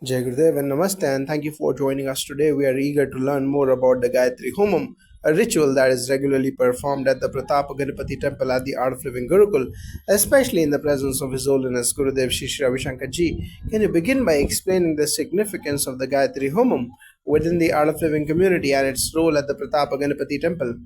Jai Gurudev and Namaste, and thank you for joining us today. We are eager to learn more about the Gayatri homam, a ritual that is regularly performed at the Pratapa Ganapati temple at the Art of Living Gurukul, especially in the presence of His Holiness Gurudev Shri Ravi Shankar Ji. Can you begin by explaining the significance of the Gayatri homam within the Art of Living community and its role at the Pratapa Ganapati temple?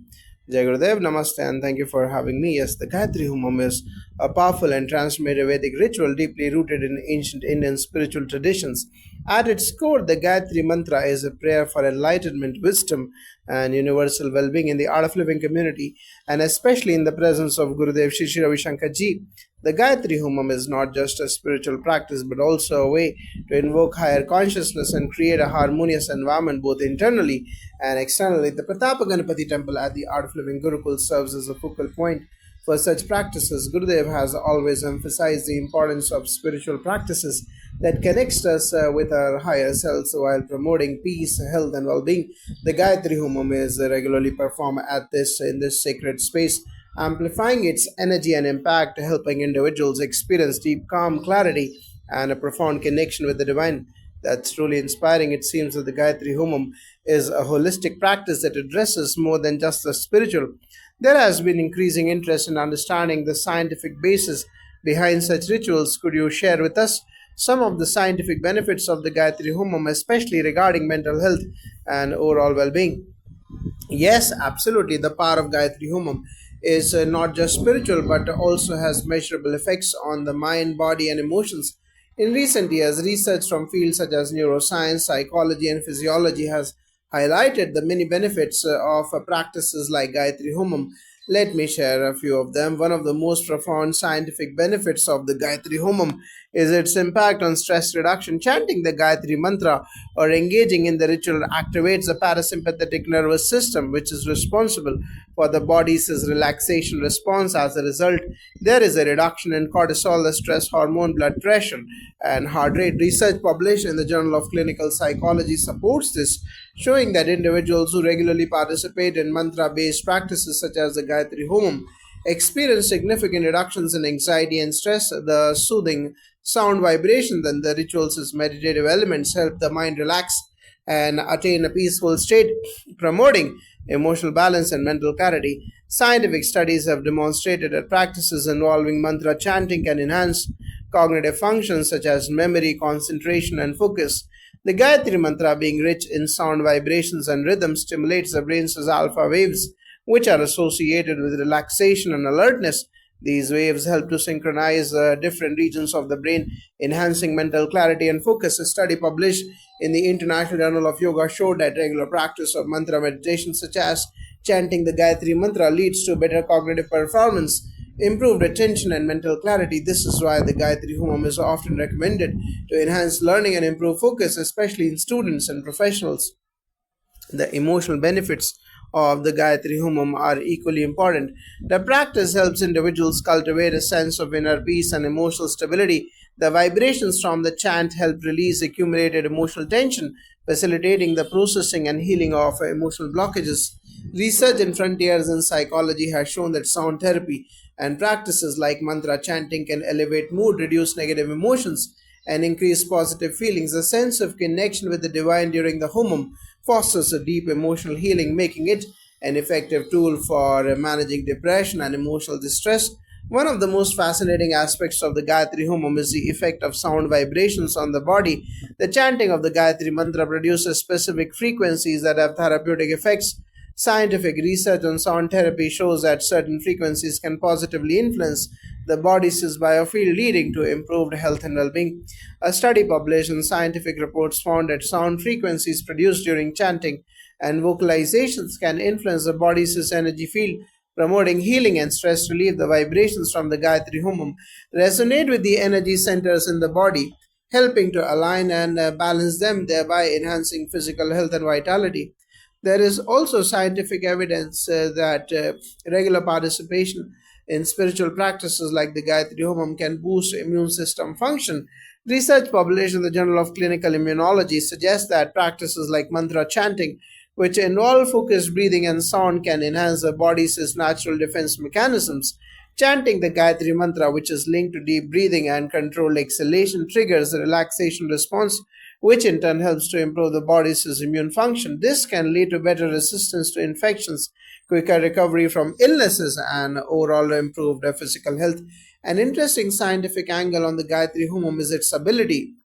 Jai Gurudev, Namaste, and thank you for having me. Yes, the Gayatri Homam is a powerful and transformative Vedic ritual deeply rooted in ancient Indian spiritual traditions. At its core, the Gayatri Mantra is a prayer for enlightenment, wisdom, and universal well being in the Art of Living community, and especially in the presence of Gurudev Shri Ravi Shankar Ji. The Gayatri Homam is not just a spiritual practice but also a way to invoke higher consciousness and create a harmonious environment both internally and externally. The Pratapa Ganapati temple at the Art of Living Gurukul serves as a focal point for such practices. Gurudev has always emphasized the importance of spiritual practices that connects us with our higher selves while promoting peace, health, and well-being. The Gayatri Homam is regularly performed at this in this sacred space, amplifying its energy and impact, helping individuals experience deep calm, clarity, and a profound connection with the divine. That's truly inspiring. It seems that the Gayatri Homam is a holistic practice that addresses more than just the spiritual. There has been increasing interest in understanding the scientific basis behind such rituals. Could you share with us some of the scientific benefits of the Gayatri Homam, especially regarding mental health and overall well being? Yes, absolutely. The power of Gayatri Homam is not just spiritual but also has measurable effects on the mind, body, and emotions. In recent years, research from fields such as neuroscience, psychology, and physiology has highlighted the many benefits of practices like Gayatri Homam. Let me share a few of them. One of the most profound scientific benefits of the Gayatri Homam is its impact on stress reduction. Chanting the Gayatri mantra or engaging in the ritual activates the parasympathetic nervous system, which is responsible for the body's relaxation response. As a result, there is a reduction in cortisol, the stress hormone, blood pressure, and heart rate. Research published in the Journal of Clinical Psychology supports this, showing that individuals who regularly participate in mantra based practices such as the Gayatri Homam experience significant reductions in anxiety and stress. The soothing sound vibrations and the rituals' meditative elements help the mind relax and attain a peaceful state, promoting emotional balance and mental clarity. Scientific studies have demonstrated that practices involving mantra chanting can enhance cognitive functions such as memory, concentration, and focus. The Gayatri mantra, being rich in sound vibrations and rhythm, stimulates the brain's alpha waves, which are associated with relaxation and alertness. These waves help to synchronize different regions of the brain, enhancing mental clarity and focus. A study published in the International Journal of Yoga showed that regular practice of mantra meditation, such as chanting the Gayatri mantra, leads to better cognitive performance, improved attention, and mental clarity. This is why the Gayatri Homam is often recommended to enhance learning and improve focus, especially in students and professionals. The emotional benefits of the Gayatri Homam are equally important. The practice helps individuals cultivate a sense of inner peace and emotional stability. The vibrations from the chant help release accumulated emotional tension, facilitating the processing and healing of emotional blockages. Research in frontiers in psychology has shown that sound therapy and practices like mantra chanting can elevate mood, reduce negative emotions, and increase positive feelings. A sense of connection with the divine during the homam fosters a deep emotional healing, making it an effective tool for managing depression and emotional distress. One of the most fascinating aspects of the Gayatri Homam is the effect of sound vibrations on the body. The chanting of the Gayatri mantra produces specific frequencies that have therapeutic effects. Scientific research on sound therapy shows that certain frequencies can positively influence the body's biofield, leading to improved health and well being. A study published in Scientific Reports found that sound frequencies produced during chanting and vocalizations can influence the body's energy field, promoting healing and stress relief. The vibrations from the Gayatri Homam resonate with the energy centers in the body, helping to align and balance them, thereby enhancing physical health and vitality. There is also scientific evidence that regular participation in spiritual practices like the Gayatri Homam can boost immune system function. Research published in the Journal of Clinical Immunology suggests that practices like mantra chanting, which involve focused breathing and sound, can enhance the body's natural defense mechanisms. Chanting the Gayatri mantra, which is linked to deep breathing and controlled exhalation, triggers a relaxation response, which in turn helps to improve the body's immune function. This can lead to better resistance to infections, quicker recovery from illnesses, and overall improved physical health. An interesting scientific angle on the Gayatri Homam is its ability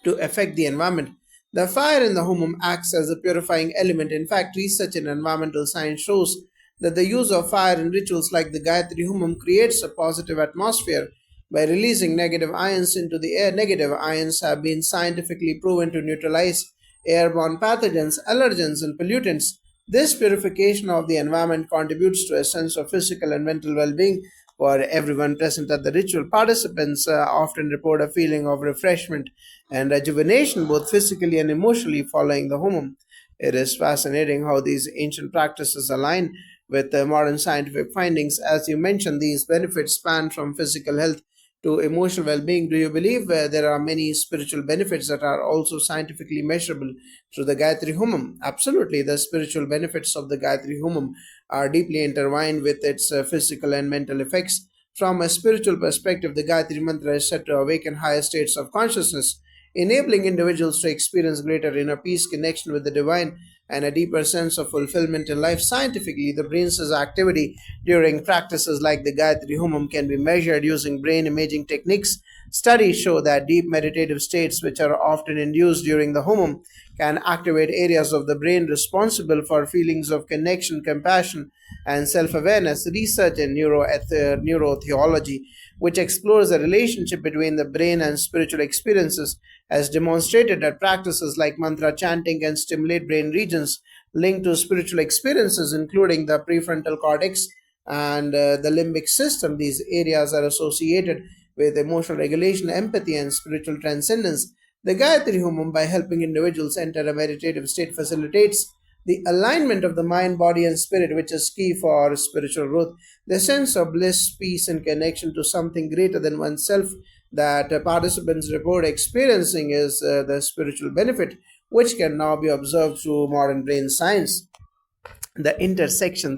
to affect the environment. The fire in the homum acts as a purifying element. In fact, research in environmental science shows that the use of fire in rituals like the Gayatri Homam creates a positive atmosphere by releasing negative ions into the air. Negative ions have been scientifically proven to neutralize airborne pathogens, allergens, and pollutants. This purification of the environment contributes to a sense of physical and mental well being for everyone present at the ritual. Participants often report a feeling of refreshment and rejuvenation, both physically and emotionally, following the homum. It is fascinating how these ancient practices align with the modern scientific findings. As you mentioned, these benefits span from physical health to emotional well being. Do you believe there are many spiritual benefits that are also scientifically measurable through the Gayatri Homam? Absolutely. The spiritual benefits of the Gayatri Homam are deeply intertwined with its physical and mental effects. From a spiritual perspective, the Gayatri Mantra is said to awaken higher states of consciousness, enabling individuals to experience greater inner peace, connection with the divine, and a deeper sense of fulfillment in life. Scientifically, the brain's activity during practices like the Gayatri Homam can be measured using brain imaging techniques. Studies show that deep meditative states, which are often induced during the Homam, can activate areas of the brain responsible for feelings of connection, compassion, and self awareness. Research in neurotheology, which explores the relationship between the brain and spiritual experiences, has demonstrated that practices like mantra chanting can stimulate brain regions linked to spiritual experiences, including the prefrontal cortex and the limbic system. These areas are associated with emotional regulation, empathy, and spiritual transcendence. The Gayatri Homam, by helping individuals enter a meditative state, facilitates the alignment of the mind, body, and spirit, which is key for spiritual growth. The sense of bliss, peace, and connection to something greater than oneself that participants report experiencing is the spiritual benefit, which can now be observed through modern brain science. This intersection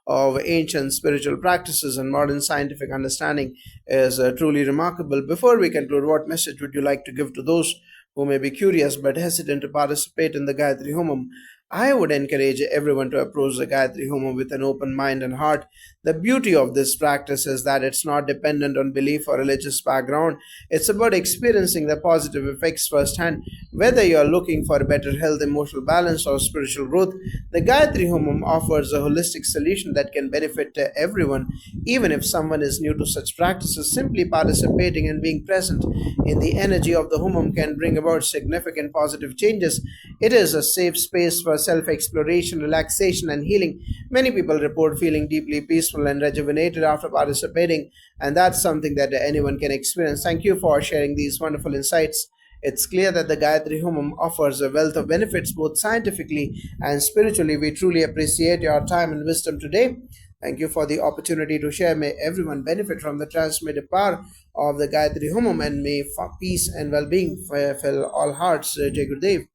of ancient spiritual practices and modern scientific understanding is truly remarkable. Before we conclude, what message would you like to give to those who may be curious but hesitant to participate in the Gayatri Homam? I would encourage everyone to approach the Gayatri Homam with an open mind and heart. The beauty of this practice is that it's not dependent on belief or religious background. It's about experiencing the positive effects firsthand. Whether you're looking for better health, emotional balance, or spiritual growth, the Gayatri Homam offers a holistic solution that can benefit everyone. Even if someone is new to such practices, simply participating and being present in the energy of the Homam can bring about significant positive changes. It is a safe space for self exploration, relaxation, and healing. Many people report feeling deeply peaceful and rejuvenated after participating, and that's something that anyone can experience. Thank you for sharing these wonderful insights. It's clear that the Gayatri Homam offers a wealth of benefits both scientifically and spiritually. We truly appreciate your time and wisdom today. Thank you for the opportunity to share. May everyone benefit from the transformative power of the Gayatri Homam, and may peace and well being fill all hearts. Jai Gurudev.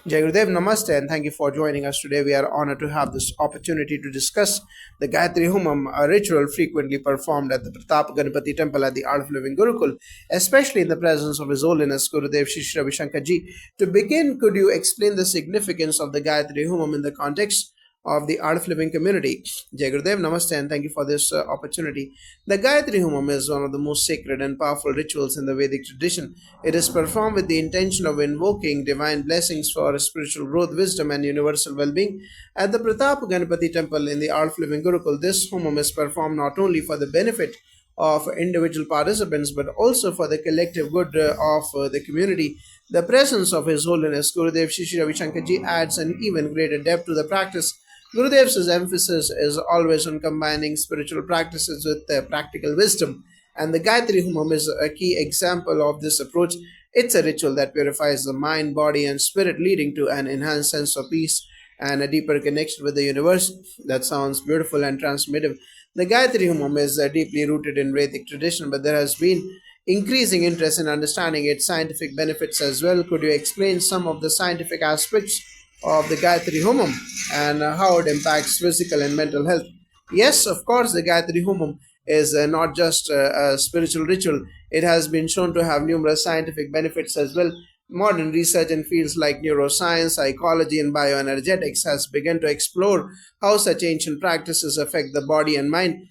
Jai Gurudev, Namaste, and thank you for joining us today. We are honored to have this opportunity to discuss the Gayatri Homam, a ritual frequently performed at the Pratap Ganapati temple at the Art of Living Gurukul, especially in the presence of His Holiness Gurudev Shri Shri Ravi Shankar Ji. To begin, could you explain the significance of the Gayatri Homam in the context of the Art of Living community? Jai Gurudev, Namaste, and thank you for this opportunity. The Gayatri Homam is one of the most sacred and powerful rituals in the Vedic tradition. It is performed with the intention of invoking divine blessings for spiritual growth, wisdom, and universal well-being. At the Pratap Ganapati temple in the Art of Living Gurukul, this Homam is performed not only for the benefit of individual participants but also for the collective good of the community. The presence of His Holiness Gurudev Shri Shri Ravi Shankar Ji adds an even greater depth to the practice. Gurudev's emphasis is always on combining spiritual practices with practical wisdom, and the Gayatri Homam is a key example of this approach. It's a ritual that purifies the mind, body, and spirit, leading to an enhanced sense of peace and a deeper connection with the universe. That sounds beautiful and transformative. The Gayatri Homam is deeply rooted in Vedic tradition, but there has been increasing interest in understanding its scientific benefits as well. Could you explain some of the scientific aspects of the Gayatri Homam and how it impacts physical and mental health? Yes, of course, the Gayatri Homam is not just a spiritual ritual. It has been shown to have numerous scientific benefits as well. Modern research in fields like neuroscience, psychology, and bioenergetics has begun to explore how such ancient practices affect the body and mind.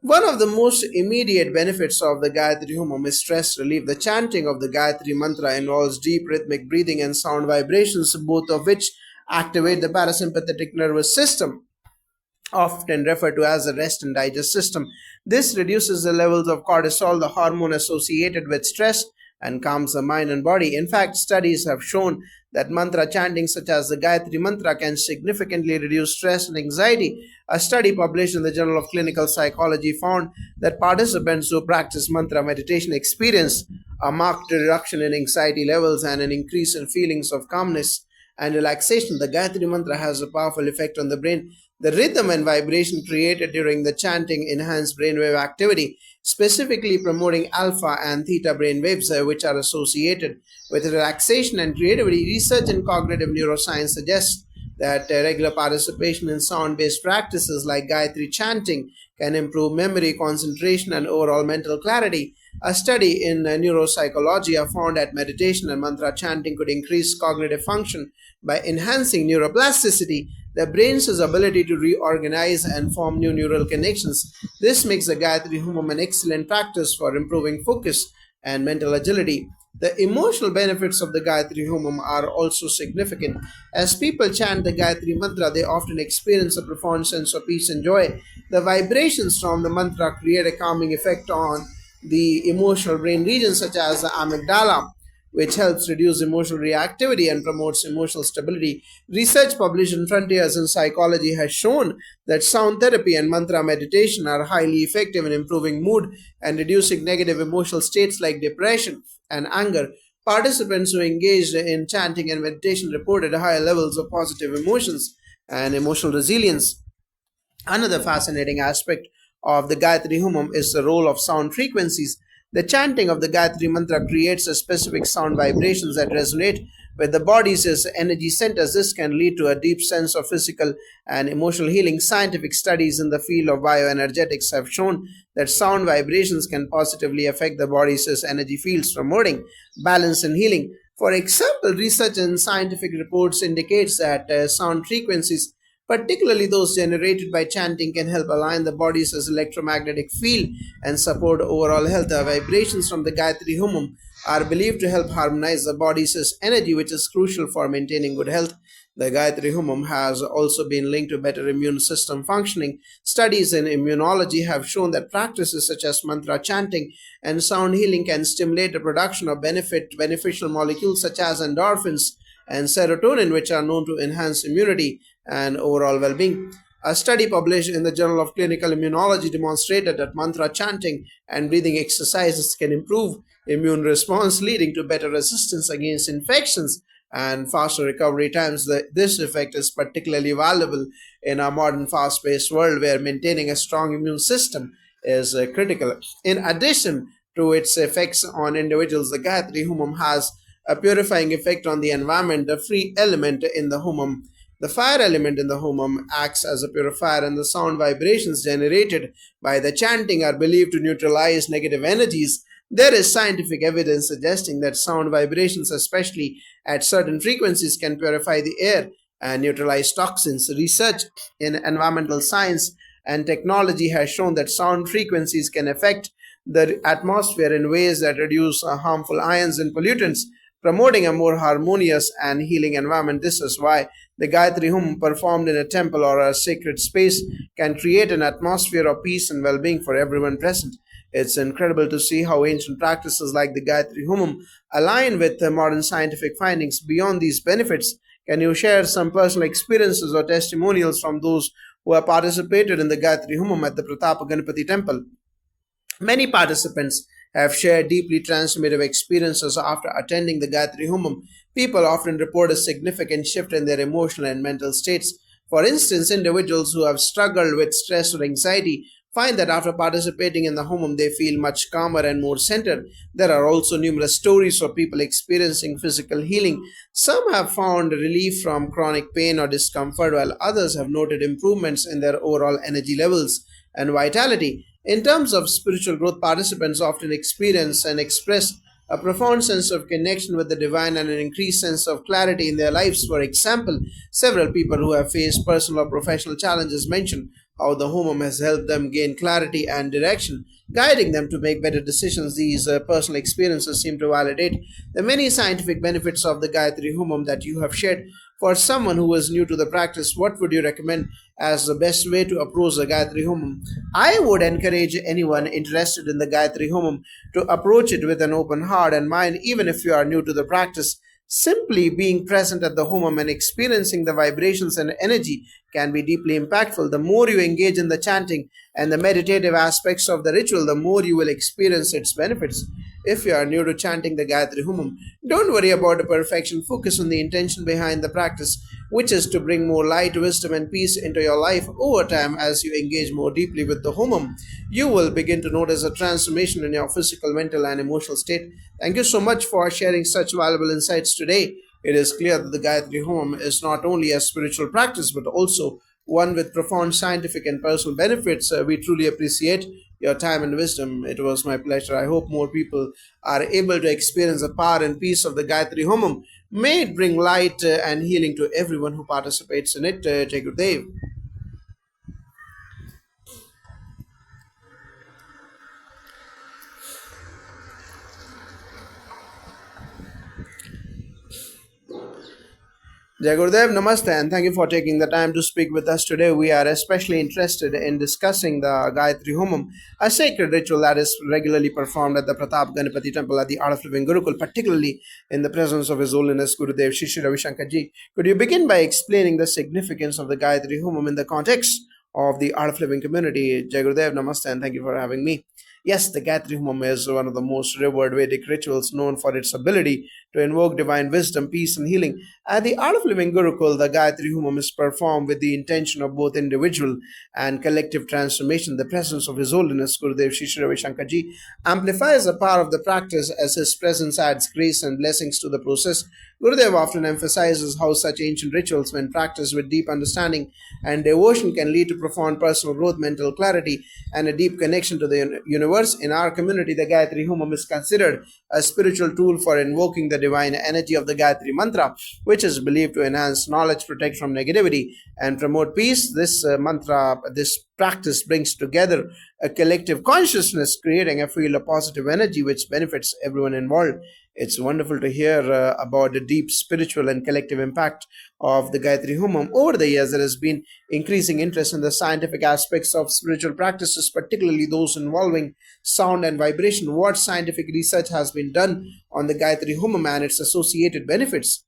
One of the most immediate benefits of the Gayatri Homam is stress relief. The chanting of the Gayatri mantra involves deep rhythmic breathing and sound vibrations, both of which activate the parasympathetic nervous system, often referred to as the rest and digest system. This reduces the levels of cortisol, the hormone associated with stress, and calms the mind and body. In fact, studies have shown that mantra chanting, such as the Gayatri mantra, can significantly reduce stress and anxiety. A study published in the Journal of Clinical Psychology found that participants who practice mantra meditation experience a marked reduction in anxiety levels and an increase in feelings of calmness and relaxation. The Gayatri mantra has a powerful effect on the brain. The rhythm and vibration created during the chanting enhance brainwave activity, specifically promoting alpha and theta brainwaves, which are associated with relaxation and creativity. Research in cognitive neuroscience suggests that regular participation in sound based practices like Gayatri chanting can improve memory, concentration, and overall mental clarity. A study in neuropsychology found that meditation and mantra chanting could increase cognitive function by enhancing neuroplasticity, the brain's ability to reorganize and form new neural connections. This makes the Gayatri Homam an excellent practice for improving focus and mental agility. The emotional benefits of the Gayatri Homam are also significant. As people chant the Gayatri mantra, they often experience a profound sense of peace and joy. The vibrations from the mantra create a calming effect on the emotional brain regions, such as the amygdala, which helps reduce emotional reactivity and promotes emotional stability. Research published in Frontiers in Psychology has shown that sound therapy and mantra meditation are highly effective in improving mood and reducing negative emotional states like depression and anger. Participants who engaged in chanting and meditation reported higher levels of positive emotions and emotional resilience. Another fascinating aspect of the Gayatri Homam is the role of sound frequencies. The chanting of the Gayatri mantra creates a specific sound vibrations that resonate with the body's energy centers. This can lead to a deep sense of physical and emotional healing. Scientific studies in the field of bioenergetics have shown that sound vibrations can positively affect the body's energy fields, promoting balance and healing. For example, research in scientific reports indicates that sound frequencies, particularly those generated by chanting, can help align the body's electromagnetic field and support overall health. The vibrations from the Gayatri Homam are believed to help harmonize the body's energy, which is crucial for maintaining good health. The Gayatri Homam has also been linked to better immune system functioning. Studies in immunology have shown that practices such as mantra chanting and sound healing can stimulate the production of beneficial molecules such as endorphins and serotonin, which are known to enhance immunity and overall well being. A study published in the Journal of Clinical Immunology demonstrated that mantra chanting and breathing exercises can improve immune response, leading to better resistance against infections and faster recovery times. This effect is particularly valuable in our modern fast paced world where maintaining a strong immune system is critical. In addition to its effects on individuals, the Gayatri Homam has a purifying effect on the environment. The free element in the Homam, the fire element in the homam, acts as a purifier, and the sound vibrations generated by the chanting are believed to neutralize negative energies. There is scientific evidence suggesting that sound vibrations, especially at certain frequencies, can purify the air and neutralize toxins. Research in environmental science and technology has shown that sound frequencies can affect the atmosphere in ways that reduce harmful ions and pollutants, promoting a more harmonious and healing environment. This is why the Gayatri Hum, performed in a temple or a sacred space, can create an atmosphere of peace and well being for everyone present. It's incredible to see how ancient practices like the Gayatri Humam align with the modern scientific findings. Beyond these benefits, can you share some personal experiences or testimonials from those who have participated in the Gayatri Humam at the Pratapa Ganapati temple? Many participants have shared deeply transformative experiences after attending the Gayatri Homam. People often report a significant shift in their emotional and mental states. For instance, individuals who have struggled with stress or anxiety find that after participating in the Homam, they feel much calmer and more centered. There are also numerous stories of people experiencing physical healing. Some have found relief from chronic pain or discomfort, while others have noted improvements in their overall energy levels and vitality. In terms of spiritual growth, participants often experience and express a profound sense of connection with the divine and an increased sense of clarity in their lives. For example, several people who have faced personal or professional challenges mention how the homam has helped them gain clarity and direction, guiding them to make better decisions. These personal experiences seem to validate the many scientific benefits of the Gayatri homam that you have shared. For someone who is new to the practice, what would you recommend as the best way to approach the Gayatri homam? I would encourage anyone interested in the Gayatri homam to approach it with an open heart and mind, even if you are new to the practice. Simply being present at the homam and experiencing the vibrations and energy can be deeply impactful. The more you engage in the chanting and the meditative aspects of the ritual, the more you will experience its benefits. If you are new to chanting the Gayatri Homam, don't worry about the perfection. Focus on the intention behind the practice, which is to bring more light, wisdom, and peace into your life. Over time, as you engage more deeply with the Homam, you will begin to notice a transformation in your physical, mental, and emotional state. Thank you so much for sharing such valuable insights today. It is clear that the Gayatri Homam is not only a spiritual practice but also one with profound scientific and personal benefits. We truly appreciate your time and wisdom. It was my pleasure. I hope more people are able to experience the power and peace of the Gayatri Homam. May it bring light and healing to everyone who participates in it. Jai Gurudev. Jai Gurudev, Namaste, and thank you for taking the time to speak with us today. We are especially interested in discussing the Gayatri Homam, a sacred ritual that is regularly performed at the Pratap Ganapati temple at the Art of Living Gurukul, particularly in the presence of His Holiness Gurudev Shri Ravi Shankar Ji. Could you begin by explaining the significance of the Gayatri Homam in the context of the Art of Living community? Jai Gurudev, Namaste, and thank you for having me. Yes, the Gayatri Homam is one of the most revered Vedic rituals, known for its ability to invoke divine wisdom, peace, and healing. At the Art of Living Gurukul, the Gayatri Homam is performed with the intention of both individual and collective transformation. The presence of His Holiness Gurudev Shri Ravi Shankar Ji amplifies the power of the practice as his presence adds grace and blessings to the process. Gurudev often emphasizes how such ancient rituals, when practiced with deep understanding and devotion, can lead to profound personal growth, mental clarity, and a deep connection to the universe. In our community, the Gayatri Homam is considered a spiritual tool for invoking the divine energy of the Gayatri Mantra, which is believed to enhance knowledge, protect from negativity, and promote peace. This practice brings together a collective consciousness, creating a field of positive energy which benefits everyone involved. It's wonderful to hear about the deep spiritual and collective impact of the Gayatri Homam. Over the years, there has been increasing interest in the scientific aspects of spiritual practices, particularly those involving sound and vibration. What scientific research has been done on the Gayatri Homam and its associated benefits?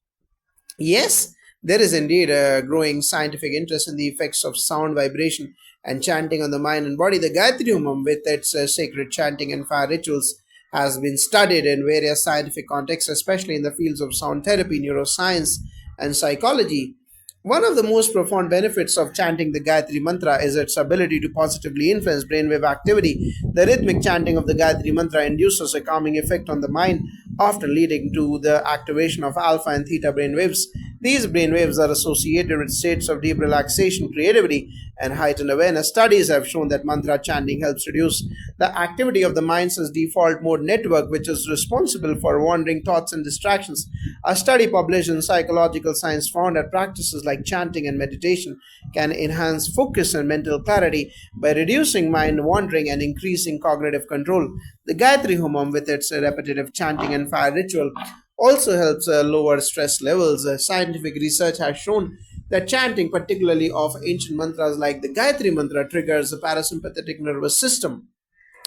Yes, there is indeed a growing scientific interest in the effects of sound, vibration, and chanting on the mind and body. The Gayatri Homam, with its sacred chanting and fire rituals, has been studied in various scientific contexts, especially in the fields of sound therapy, neuroscience, and psychology. One of the most profound benefits of chanting the Gayatri Mantra is its ability to positively influence brainwave activity. The rhythmic chanting of the Gayatri Mantra induces a calming effect on the mind, often leading to the activation of alpha and theta brainwaves. These brainwaves are associated with states of deep relaxation, creativity, and heightened awareness. Studies have shown that mantra chanting helps reduce the activity of the mind's default mode network, which is responsible for wandering thoughts and distractions. A study published in Psychological Science found that practices like chanting and meditation can enhance focus and mental clarity by reducing mind wandering and increasing cognitive control. The Gayatri Homam, with its repetitive chanting and fire ritual, also helps lower stress levels. Scientific research has shown that chanting, particularly of ancient mantras like the Gayatri Mantra, triggers the parasympathetic nervous system,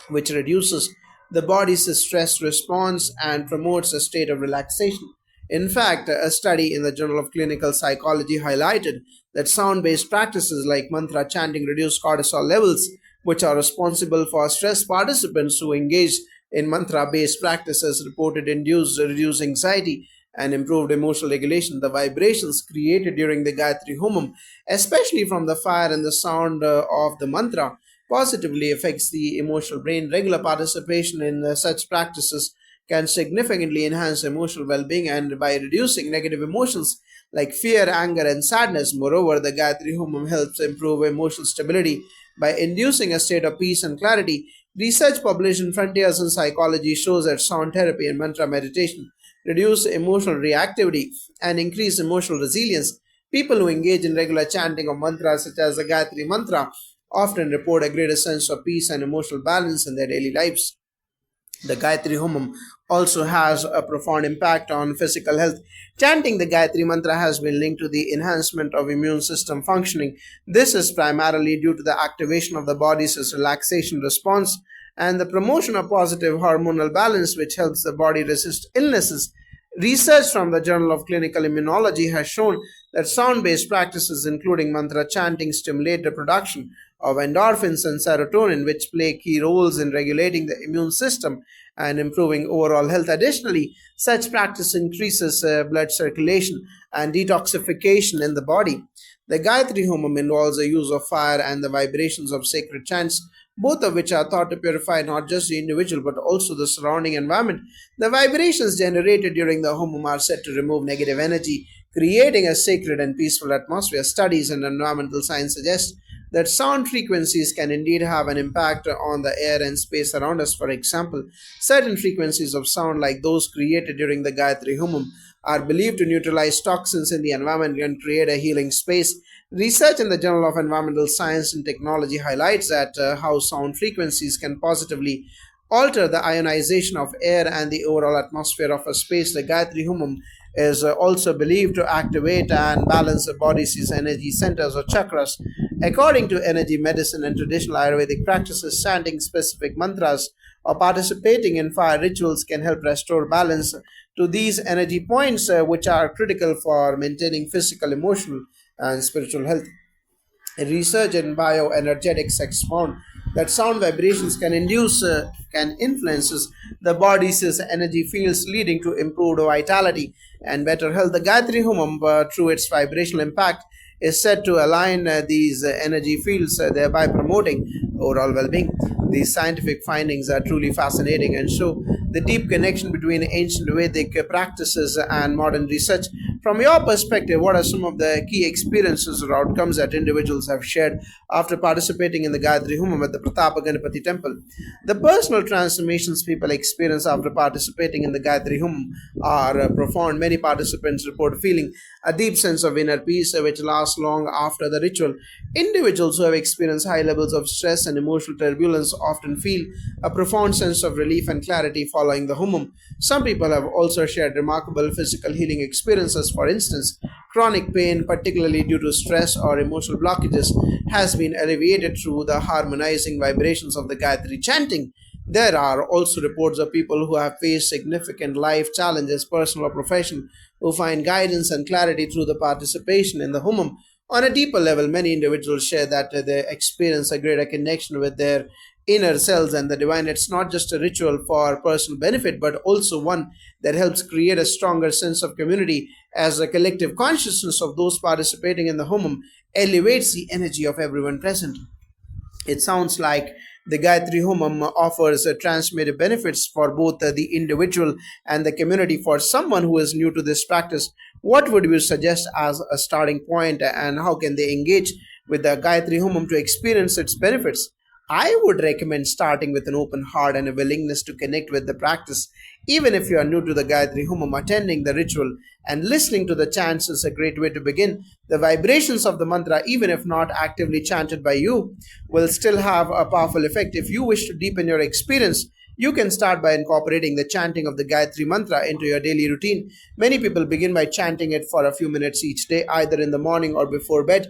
which reduces the body's stress response and promotes a state of relaxation. In fact, a study in the Journal of Clinical Psychology highlighted that sound based practices like mantra chanting reduce cortisol levels, which are responsible for stress. Participants who engage in mantra based practices reported reduced anxiety and improved emotional regulation. The vibrations created during the Gayatri Homam, especially from the fire and the sound of the mantra, positively affects the emotional brain. Regular participation in such practices can significantly enhance emotional well being, and by reducing negative emotions like fear, anger, and sadness. Moreover, the Gayatri Homam helps improve emotional stability by inducing a state of peace and clarity. Research published in Frontiers in Psychology shows that sound therapy and mantra meditation reduce emotional reactivity and increase emotional resilience. People who engage in regular chanting of mantras such as the Gayatri mantra often report a greater sense of peace and emotional balance in their daily lives. The Gayatri Homam also has a profound impact on physical health. Chanting the Gayatri mantra has been linked to the enhancement of immune system functioning. This is primarily due to the activation of the body's relaxation response and the promotion of positive hormonal balance, which helps the body resist illnesses. Research from the Journal of Clinical Immunology has shown that sound based practices, including mantra chanting, stimulate the production of endorphins and serotonin, which play key roles in regulating the immune system and improving overall health. Additionally, such practice increases blood circulation and detoxification in the body. The Gayatri Homam involves the use of fire and the vibrations of sacred chants, both of which are thought to purify not just the individual but also the surrounding environment. The vibrations generated during the homam are said to remove negative energy, creating a sacred and peaceful atmosphere. Studies in environmental science suggest that sound frequencies can indeed have an impact on the air and space around us. For example, certain frequencies of sound, like those created during the Gayatri Homam, are believed to neutralize toxins in the environment and create a healing space. Research in the Journal of Environmental Science and Technology highlights that how sound frequencies can positively alter the ionization of air and the overall atmosphere of a space. The Gayatri Homam is also believed to activate and balance the body's energy centers or chakras. According to energy medicine and traditional Ayurvedic practices, chanting specific mantras or participating in fire rituals can help restore balance to these energy points, which are critical for maintaining physical, emotional, and spiritual health. Research in bioenergetics has found that sound vibrations can influences the body's energy fields, leading to improved vitality and better health. The Gayatri Homam, through its vibrational impact, is said to align these energy fields, thereby promoting overall well-being. These scientific findings are truly fascinating and show the deep connection between ancient Vedic practices and modern research. From your perspective, what are some of the key experiences or outcomes that individuals have shared after participating in the Gayatri Homam at the Pratapa Ganapati temple? The personal transformations people experience after participating in the Gayatri Homam are profound. Many participants report feeling a deep sense of inner peace, which lasts long after the ritual. Individuals who have experienced high levels of stress and emotional turbulence often feel a profound sense of relief and clarity following the Homam. Some people have also shared remarkable physical healing experiences. For instance, chronic pain, particularly due to stress or emotional blockages, has been alleviated through the harmonizing vibrations of the Gayatri chanting. There are also reports of people who have faced significant life challenges, personal or professional, who find guidance and clarity through the participation in the Homam. On a deeper level, many individuals share that they experience a greater connection with their inner selves and the divine. It's not just a ritual for personal benefit, but also one that helps create a stronger sense of community, as the collective consciousness of those participating in the Homam elevates the energy of everyone present. It sounds like the Gayatri Homam offers transformative benefits for both the individual and the community. For someone who is new to this practice, what would you suggest as a starting point, and how can they engage with the Gayatri Homam to experience its benefits? I would recommend starting with an open heart and a willingness to connect with the practice. Even if you are new to the Gayatri Homam, attending the ritual and listening to the chants is a great way to begin. The vibrations of the mantra, even if not actively chanted by you, will still have a powerful effect. If you wish to deepen your experience, you can start by incorporating the chanting of the Gayatri mantra into your daily routine. Many people begin by chanting it for a few minutes each day, either in the morning or before bed.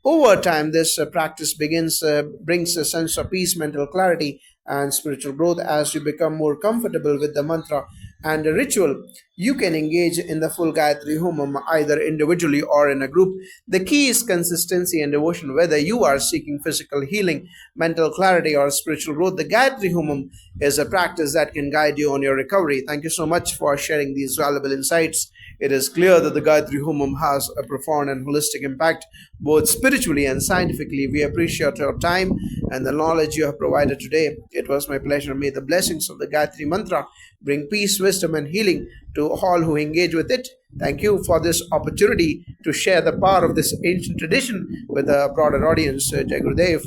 Over time, this practice brings a sense of peace, mental clarity, and spiritual growth. As you become more comfortable with the mantra and the ritual, you can engage in the full Gayatri Homam either individually or in a group. The key is consistency and devotion. Whether you are seeking physical healing, mental clarity, or spiritual growth, the Gayatri Homam is a practice that can guide you on your recovery. Thank you so much for sharing these valuable insights It is clear that the Gayatri Homam has a profound and holistic impact, both spiritually and scientifically. We appreciate your time and the knowledge you have provided today. It was my pleasure. May the blessings of the Gayatri Mantra bring peace, wisdom, and healing to all who engage with it. Thank you for this opportunity to share the power of this ancient tradition with a broader audience. Jai Gurudev.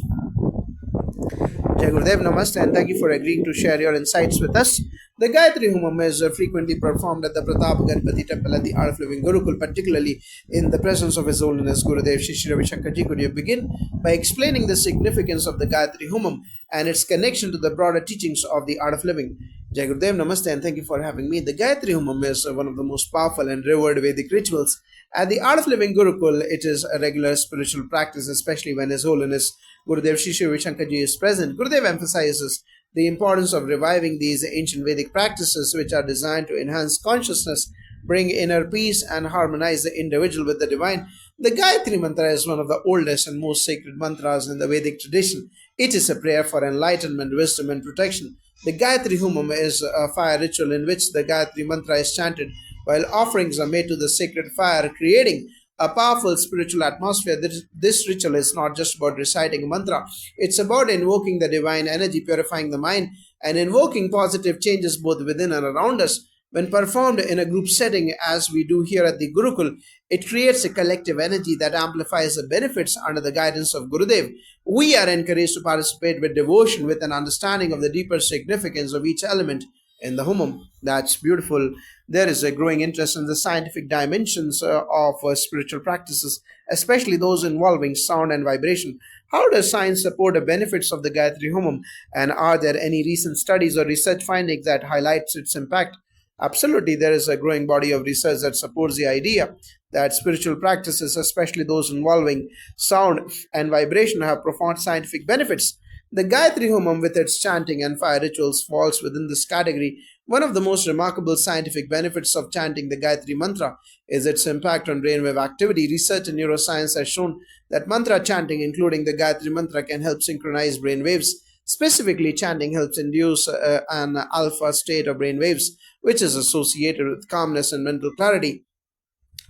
Jai Gurudev, namaste, and thank you for agreeing to share your insights with us. The Gayatri Homam is frequently performed at the Pratap Ganpati temple at the Art of Living Gurukul, particularly in the presence of His Holiness Gurudev Shri Shri Ravi Shankar Ji. Could you begin by explaining the significance of the Gayatri Homam and its connection to the broader teachings of the Art of Living? Jai Gurudev, namaste, and thank you for having me. The Gayatri Homam is one of the most powerful and revered Vedic rituals. At the Art of Living Gurukul, it is a regular spiritual practice, especially when His Holiness Gurudev Shri Shri Ravi Shankar Ji is present. Gurudev emphasizes the importance of reviving these ancient Vedic practices, which are designed to enhance consciousness, bring inner peace, and harmonize the individual with the divine. The Gayatri Mantra is one of the oldest and most sacred mantras in the Vedic tradition. It is a prayer for enlightenment, wisdom, and protection. The Gayatri Homam is a fire ritual in which the Gayatri Mantra is chanted while offerings are made to the sacred fire, creating a powerful spiritual atmosphere. This ritual is not just about reciting a mantra, it's about invoking the divine energy, purifying the mind, and invoking positive changes both within and around us. When performed in a group setting, as we do here at the Gurukul, it creates a collective energy that amplifies the benefits under the guidance of Gurudev. We are encouraged to participate with devotion, with an understanding of the deeper significance of each element in the homam. That's beautiful. There is a growing interest in the scientific dimensions of spiritual practices, especially those involving sound and vibration. How does science support the benefits of the Gayatri Homam, and are there any recent studies or research findings that highlights its impact? Absolutely, there is a growing body of research that supports the idea that spiritual practices, especially those involving sound and vibration, have profound scientific benefits. The Gayatri Homam, with its chanting and fire rituals, falls within this category. One of the most remarkable scientific benefits of chanting the Gayatri Mantra is its impact on brainwave activity. Research in neuroscience has shown that mantra chanting, including the Gayatri Mantra, can help synchronize brain waves. Specifically, chanting helps induce an alpha state of brain waves, which is associated with calmness and mental clarity.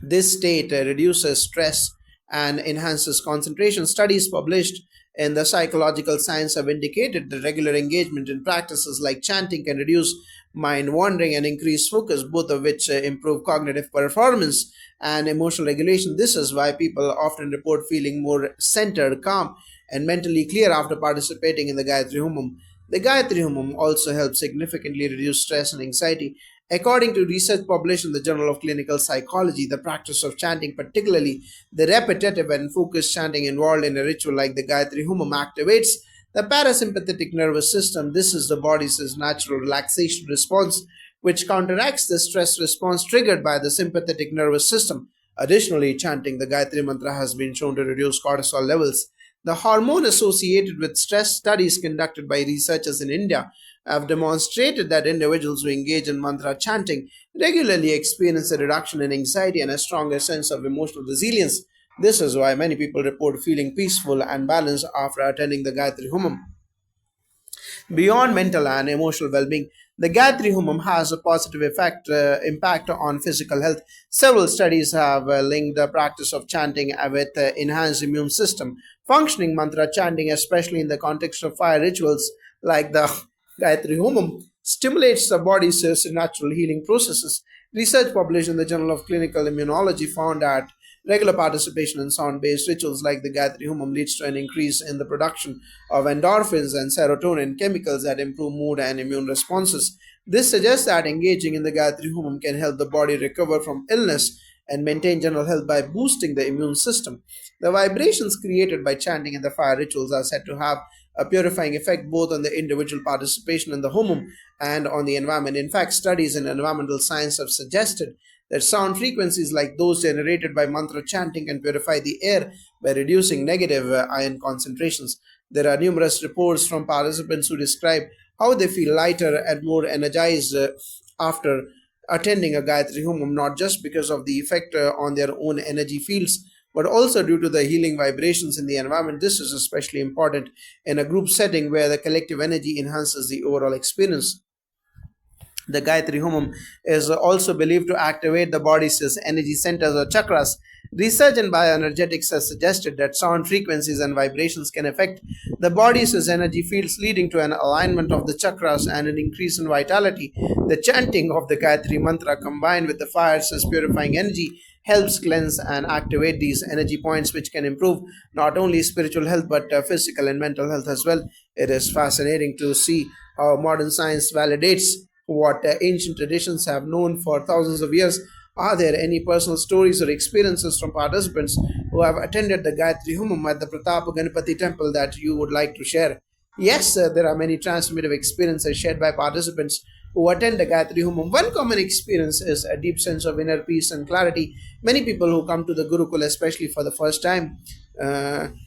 This state reduces stress and enhances concentration. Studies published in the psychological science have indicated that regular engagement in practices like chanting can reduce mind wandering and increase focus, both of which improve cognitive performance and emotional regulation. This is why people often report feeling more centered, calm, and mentally clear after participating in the Gayatri Homam. The Gayatri Homam also helps significantly reduce stress and anxiety. According to research published in the Journal of Clinical Psychology, the practice of chanting, particularly the repetitive and focused chanting involved in a ritual like the Gayatri Homam, activates the parasympathetic nervous system. This is the body's natural relaxation response, which counteracts the stress response triggered by the sympathetic nervous system. Additionally, chanting the Gayatri Mantra has been shown to reduce cortisol levels, the hormone associated with stress. Studies conducted by researchers in India have demonstrated that individuals who engage in mantra chanting regularly experience a reduction in anxiety and a stronger sense of emotional resilience. This is why many people report feeling peaceful and balanced after attending the Gayatri Homam. Beyond mental and emotional well-being, the Gayatri Homam has a positive impact on physical health. Several studies have linked the practice of chanting with enhanced immune system. Functioning mantra chanting, especially in the context of fire rituals like the Gayatri Homam, stimulates the body's natural healing processes. Research published in the Journal of Clinical Immunology found that regular participation in sound-based rituals like the Gayatri Homam leads to an increase in the production of endorphins and serotonin, chemicals that improve mood and immune responses. This suggests that engaging in the Gayatri Homam can help the body recover from illness and maintain general health by boosting the immune system. The vibrations created by chanting in the fire rituals are said to have a purifying effect both on the individual participation in the homam and on the environment. In fact, studies in environmental science have suggested that sound frequencies like those generated by mantra chanting can purify the air by reducing negative ion concentrations. There are numerous reports from participants who describe how they feel lighter and more energized after attending a Gayatri Homam, not just because of the effect on their own energy fields, but also due to the healing vibrations in the environment. This is especially important in a group setting where the collective energy enhances the overall experience. The Gayatri Homam is also believed to activate the body's energy centers or chakras. Research in bioenergetics has suggested that sound frequencies and vibrations can affect the body's energy fields, leading to an alignment of the chakras and an increase in vitality. The chanting of the Gayatri mantra combined with the fire's purifying energy helps cleanse and activate these energy points, which can improve not only spiritual health but physical and mental health as well. It is fascinating to see how modern science validates what ancient traditions have known for thousands of years. Are there any personal stories or experiences from participants who have attended the Gayatri Homam at the Pratap Ganapati temple that you would like to share? Yes, there are many transformative experiences shared by participants who attend the Gayatri Homam. One common experience is a deep sense of inner peace and clarity. Many people who come to the Gurukul, especially for the first time,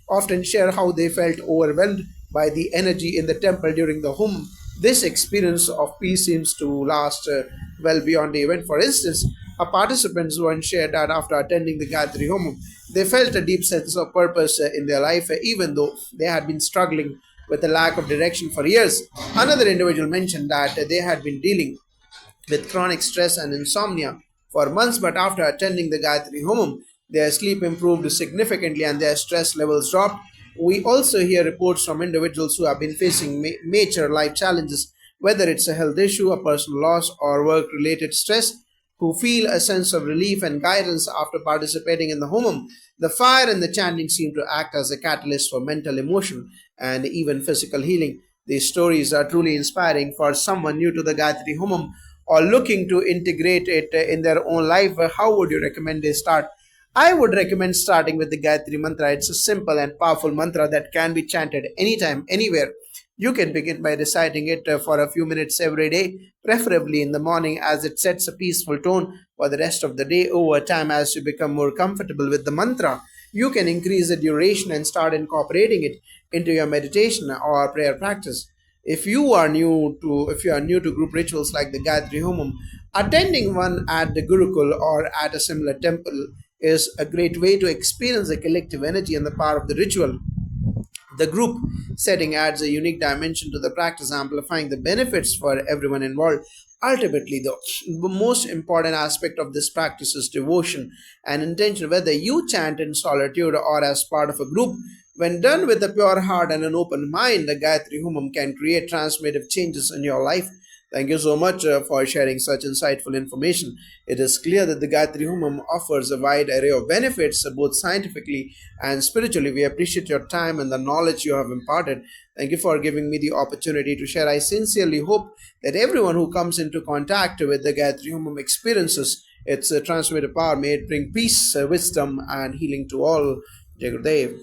often share how they felt overwhelmed by the energy in the temple during the Homam. This experience of peace seems to last well beyond the event. For instance, a participant once shared that after attending the Gayatri Homam, they felt a deep sense of purpose in their life, even though they had been struggling with a lack of direction for years. Another individual mentioned that they had been dealing with chronic stress and insomnia for months, but after attending the Gayatri Homam, their sleep improved significantly and their stress levels dropped. We also hear reports from individuals who have been facing major life challenges, whether it's a health issue, a personal loss, or work related stress, who feel a sense of relief and guidance after participating in the homam. The fire and the chanting seem to act as a catalyst for mental, emotion, and even physical healing. These stories are truly inspiring for someone new to the Gayatri Homam or looking to integrate it in their own life. How would you recommend they start? I would recommend starting with the Gayatri Mantra. It's a simple and powerful mantra that can be chanted anytime, anywhere. You can begin by reciting it for a few minutes every day, preferably in the morning, as it sets a peaceful tone for the rest of the day. Over time, as you become more comfortable with the mantra, you can increase the duration and start incorporating it into your meditation or prayer practice. If you are new to group rituals like the Gayatri Homam, attending one at the Gurukul or at a similar temple is a great way to experience the collective energy and the power of the ritual. The group setting adds a unique dimension to the practice, amplifying the benefits for everyone involved. Ultimately, the most important aspect of this practice is devotion and intention, whether you chant in solitude or as part of a group. When done with a pure heart and an open mind, the Gayatri Humam can create transformative changes in your life. Thank you so much for sharing such insightful information. It is clear that the Gayatri Homam offers a wide array of benefits, both scientifically and spiritually. We appreciate your time and the knowledge you have imparted. Thank you for giving me the opportunity to share. I sincerely hope that everyone who comes into contact with the Gayatri Homam experiences its transformative power. May it bring peace, wisdom, and healing to all. Jai Gurudev.